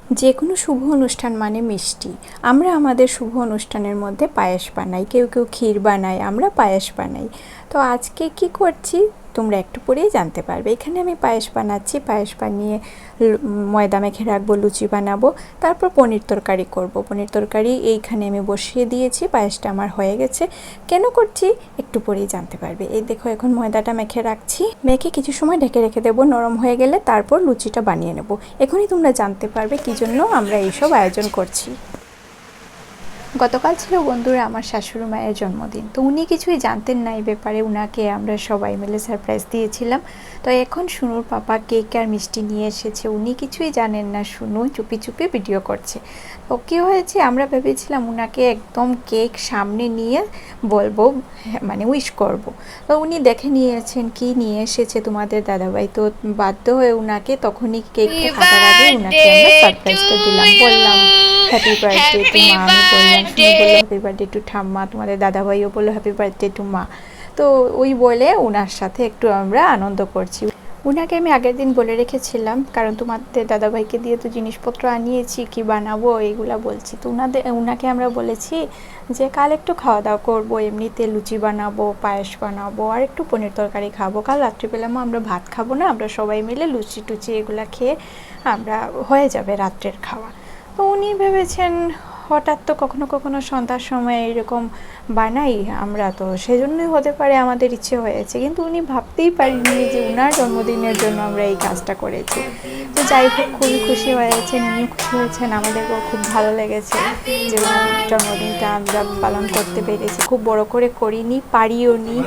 যে কোনো শুভ অনুষ্ঠান মানে মিষ্টি। আমরা আমাদের শুভ অনুষ্ঠানের মধ্যে পায়েস বানাই, কেউ কেউ ক্ষীর বানায়, আমরা পায়েস বানাই। তো আজকে কি করছি তোমরা একটু পরেই জানতে পারবে। এখানে আমি পায়েস বানাচ্ছি, পায়েস বানিয়ে ময়দা মেখে রাখবো, লুচি বানাবো, তারপর পনির তরকারি করব। পনির তরকারি এইখানে আমি বসিয়ে দিয়েছি, পায়েসটা আমার হয়ে গেছে। কেন করছি একটু পরেই জানতে পারবে। এই দেখো এখন ময়দাটা মেখে রাখছি, মেখে কিছু সময় ঢেকে রেখে দেবো, নরম হয়ে গেলে তারপর লুচিটা বানিয়ে নেব। এখনই তোমরা জানতে পারবে কী জন্য আমরা এইসব আয়োজন করছি। গতকাল ছিল বন্ধুরা আমার শাশুড়ি মায়ের জন্মদিন, তো উনি কিছুই জানতেন না এই ব্যাপারে। উনাকে আমরা সবাই মিলে সারপ্রাইজ দিয়েছিলাম। তো এখন শুনুর পাপা কেক আর মিষ্টি নিয়ে এসেছে, উনি কিছুই জানেন না, শুনু চুপি চুপি ভিডিও করছে। তো কী হয়েছে, আমরা ভেবেছিলাম উনাকে একদম কেক সামনে নিয়ে বলবো, মানে উইশ করব। তো উনি দেখে নিয়েছেন কি নিয়ে এসেছে তোমাদের দাদাভাই, তো বাধ্য হয়ে উনাকে তখনই কেকটা কাটার আগে উনাকে আমরা সারপ্রাইজটা দিলাম, বললাম হ্যাপি বার্থডে টু মা। আমি বললাম, শুনে বললো হ্যাপি বার্থডে টু ঠাম্মা, তোমাদের দাদাভাইও বললো হ্যাপি বার্থডে টু মা। তো ওই বলে ওনার সাথে একটু আমরা আনন্দ করছি। উনাকে আমি আগের দিন বলে রেখেছিলাম, কারণ তোমাদের দাদাভাইকে দিয়ে তো জিনিসপত্র আনিয়েছি, কি বানাবো এইগুলা বলছি। তো উনাকে আমরা বলেছি যে কাল একটু খাওয়া দাওয়া করবো, এমনিতে লুচি বানাবো, পায়েস বানাবো, আর একটু পনির তরকারি খাবো। কাল রাত্রিবেলামও আমরা ভাত খাবো না, আমরা সবাই মিলে লুচি টুচি এগুলা খেয়ে আমরা হয়ে যাবে রাত্রের খাওয়া। তো উনি ভেবেছেন হঠাৎ তো কখনো কখনো সন্ধ্যার সময় এরকম বানাই আমরা, তো সেজন্যই হতে পারে আমাদের ইচ্ছে হয়েছে, কিন্তু উনি ভাবতেই পারিনি যে উনার জন্মদিনের জন্য আমরা এই কাজটা করেছি। তো যাই হোক, খুবই খুশি হয়েছেন, উনিও খুশি হয়েছেন, আমাদেরকেও খুব ভালো লেগেছে যে ওনার জন্মদিনটা আমরা পালন করতে পেরেছি। খুব বড় করে করিনি, পারিও নি,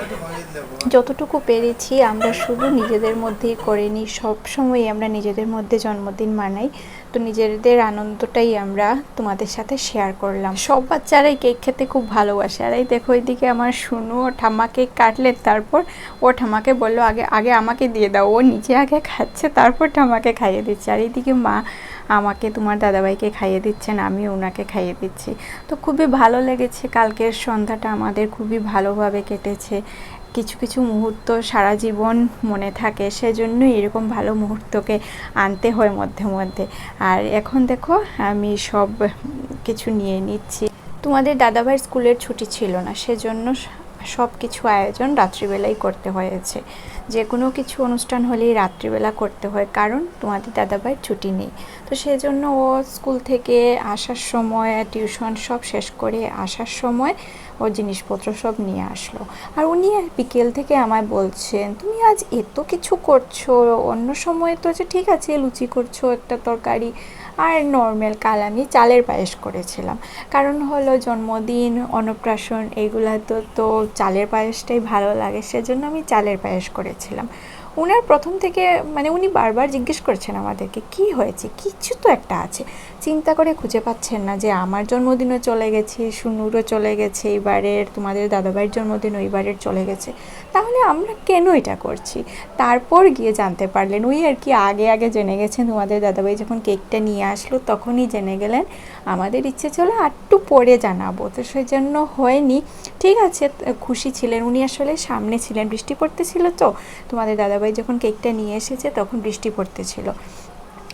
যতটুকু পেরেছি আমরা শুধু নিজেদের মধ্যেই করে নিই। সবসময় আমরা নিজেদের মধ্যে জন্মদিন মানাই, তো নিজেদের আনন্দটাই আমরা তোমাদের সাথে শেয়ার করলাম। সব বাচ্চারাই কেক খেতে খুব ভালোবাসে। আর এই দেখো এইদিকে আমার শুনু ও ঠাম্মা কেক কাটলে, তারপর ও ঠাম্মাকে বললো আগে আগে আমাকে দিয়ে দাও, ও নিজে আগে খাচ্ছে তারপর ঠাম্মাকে খাইয়ে দিচ্ছে। আর এইদিকে মা আমাকে তোমার দাদাভাইকে খাইয়ে দিচ্ছেন, আমি ওনাকে খাইয়ে দিচ্ছি। তো খুবই ভালো লেগেছে, কালকের সন্ধ্যাটা আমাদের খুবই ভালোভাবে কেটেছে। কিছু কিছু মুহূর্ত সারা জীবন মনে থাকে, সেজন্য এরকম ভালো মুহূর্তকে আনতে হয় মধ্যে মধ্যে। আর এখন দেখো আমি সব কিছু নিয়ে নিচ্ছি। তোমাদের দাদাভাইয়ের স্কুলের ছুটি ছিল না, সেজন্য সব কিছু আয়োজন রাত্রিবেলাই করতে হয়েছে। যে কোনো কিছু অনুষ্ঠান হলেই রাত্রিবেলা করতে হয়, কারণ তোমাদের দাদাভাইয়ের ছুটি নেই। তো সেজন্য ও স্কুল থেকে আসার সময়, টিউশন সব শেষ করে আসার সময় ওর জিনিসপত্র সব নিয়ে আসলো। আর উনি বিকেল থেকে আমায় বলছেন তুমি আজ এত কিছু করছো, অন্য সময় তো যে ঠিক আছে লুচি করছো, একটা তরকারি, আর নর্মাল কাল আমি চালের পায়েস করেছিলাম। কারণ হলো জন্মদিন, অন্নপ্রাশন এগুলা তো চালের পায়েসটাই ভালো লাগে, সেজন্য আমি চালের পায়েস করেছিলাম। উনার প্রথম থেকে মানে উনি বারবার জিজ্ঞেস করছেন আমাদেরকে কি হয়েছে, কিছু তো একটা আছে। চিন্তা করে খুঁজে পাচ্ছেন না যে আমার জন্মদিনও চলে গেছে, শুনুরও চলে গেছে, এবারের তোমাদের দাদাভাইয়ের জন্মদিন ওইবারের চলে গেছে, তাহলে আমরা কেন এটা করছি। তারপর গিয়ে জানতে পারলেন, ওই আর কি আগে আগে জেনে গেছেন। তোমাদের দাদাভাই যখন কেকটা নিয়ে আসলো তখনই জেনে গেলেন। আমাদের ইচ্ছে ছিল একটু পরে জানাবো, তো সেই জন্য হয়নি। ঠিক আছে, খুশি ছিলেন উনি, আসলে সামনে ছিলেন, বৃষ্টি পড়তেছিল, তো তোমাদের দাদাভাই যখন কেকটা নিয়ে এসেছে তখন বৃষ্টি পড়তেছিল,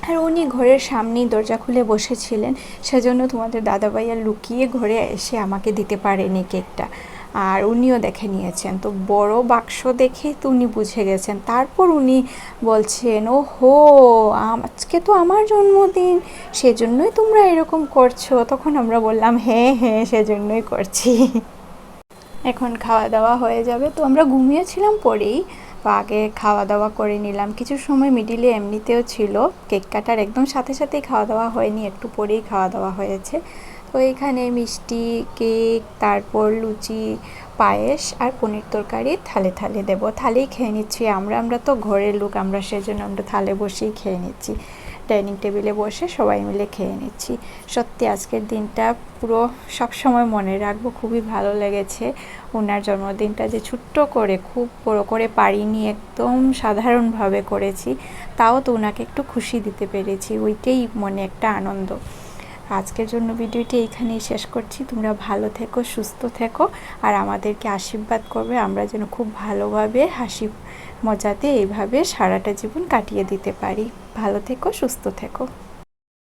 আর উনি ঘরের সামনেই দরজা খুলে বসেছিলেন, সেজন্য তোমাদের দাদাভাই আর লুকিয়ে ঘরে এসে আমাকে দিতে পারেনি কেকটা। আর উনিও দেখে নিয়েছেন, তো বড় বাক্স দেখেই তো উনি বুঝে গেছেন। তারপর উনি বলছেন ও হো, আজকে তো আমার জন্মদিন, সেজন্যই তোমরা এরকম করছো। তখন আমরা বললাম হ্যাঁ হ্যাঁ সেজন্যই করছি। এখন খাওয়া দাওয়া হয়ে যাবে, তো আমরা ঘুমিয়েছিলাম পরেই, তো আগে খাওয়া দাওয়া করে নিলাম। কিছু সময় মিডিলে এমনিতেও ছিল, কেক কাটার একদম সাথে সাথেই খাওয়া দাওয়া হয়নি, একটু পরেই খাওয়া দাওয়া হয়েছে। তো এখানে মিষ্টি, কেক, তারপর লুচি, পায়েস আর পনির তরকারি থালে থালে দেবো, থালেই খেয়ে নিচ্ছি আমরা তো ঘরের লোক, আমরা সেজন্য আমরা থালে বসেই খেয়ে নিচ্ছি, ডাইনিং টেবিলে বসে সবাই মিলে খেয়ে নিচ্ছি। সত্যি আজকের দিনটা পুরো সব সময় মনে রাখবো, খুবই ভালো লেগেছে। ওনার জন্মদিনটা যে ছোট্ট করে, খুব বড় করে পারিনি, একদম সাধারণভাবে করেছি, তাও তো ওনাকে একটু খুশি দিতে পেরেছি, ওইটাই মনে একটা আনন্দ। আজকের জন্য ভিডিওটি এইখানেই শেষ করছি। তোমরা ভালো থেকো, সুস্থ থেকো, আর আমাদেরকে আশীর্বাদ করবে আমরা যেন খুব ভালোভাবে হাসি মজাতে এইভাবে সারাটা জীবন কাটিয়ে দিতে পারি। ভালো থেকো, সুস্থ থেকো।